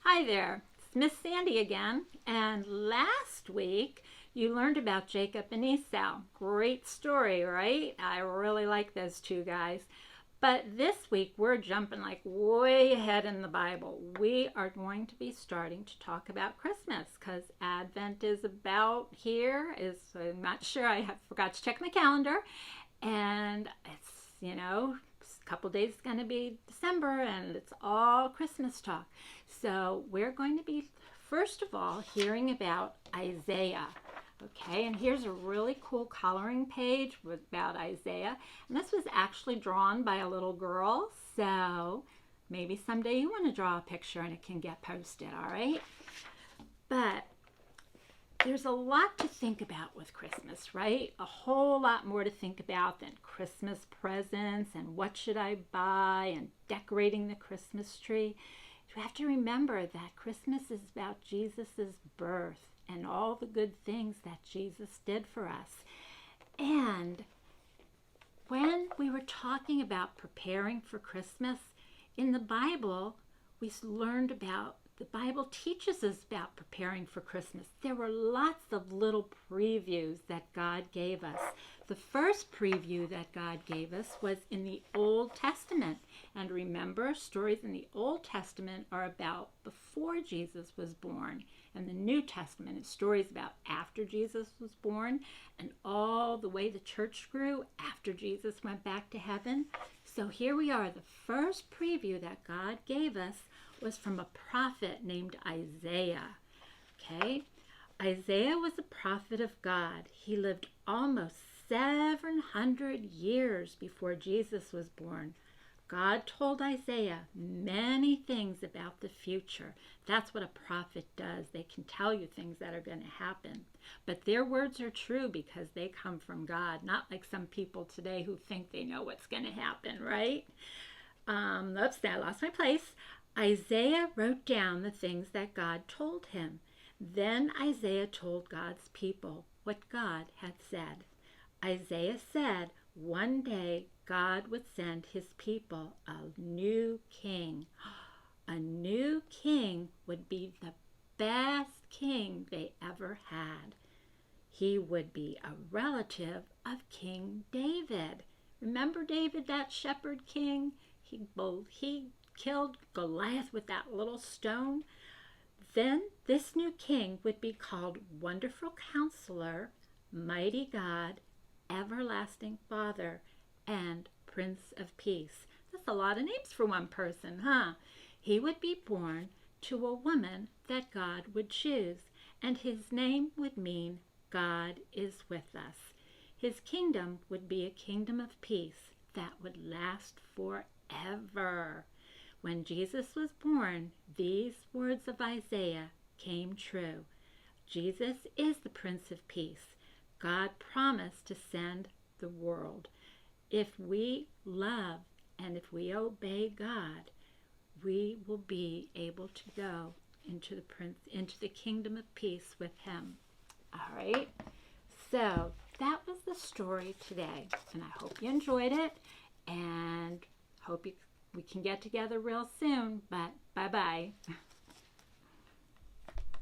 Hi there, it's Miss Sandy again, and last week you learned about Jacob and Esau. Great story, right? I really like those two guys. But this week we're jumping like way ahead in the Bible. We are going to be starting to talk about Christmas because Advent is about here. I'm not sure, forgot to check my calendar, and it's, a couple days is going to be December and it's all Christmas talk. So we're going to be, first of all, hearing about Isaiah. Okay, and here's a really cool coloring page about Isaiah. And this was actually drawn by a little girl. So maybe someday you want to draw a picture and it can get posted, all right? But there's a lot to think about with Christmas, right? A whole lot more to think about than Christmas presents and what should I buy and decorating the Christmas tree. You have to remember that Christmas is about Jesus's birth and all the good things that Jesus did for us. And when we were talking about preparing for Christmas, in the Bible, we learned about, the Bible teaches us about preparing for Christmas. There were lots of little previews that God gave us. The first preview that God gave us was in the Old Testament. And remember, stories in the Old Testament are about before Jesus was born. And the New Testament is stories about after Jesus was born and all the way the church grew after Jesus went back to heaven. So here we are. The first preview that God gave us was from a prophet named Isaiah. Okay? Isaiah was a prophet of God. He lived almost 700 years before Jesus was born. God told Isaiah many things about the future. That's what a prophet does. They can tell you things that are going to happen. But their words are true because they come from God, not like some people today who think they know what's going to happen, right? Oops, I lost my place. Isaiah wrote down the things that God told him. Then Isaiah told God's people what God had said. Isaiah said one day God would send his people a new king. A new king would be the best king they ever had. He would be a relative of King David. Remember David, that shepherd king? He killed Goliath with that little stone. Then this new king would be called Wonderful Counselor, Mighty God, Everlasting Father, and Prince of Peace. That's a lot of names for one person, huh? He would be born to a woman that God would choose, and his name would mean God is with us. His kingdom would be a kingdom of peace that would last forever. When Jesus was born, these words of Isaiah came true. Jesus is the Prince of Peace. God promised to send the world. If we love and if we obey God, we will be able to go into the kingdom of peace with him. All right? So that was the story today, and I hope you enjoyed it, and hope we can get together real soon, but bye-bye.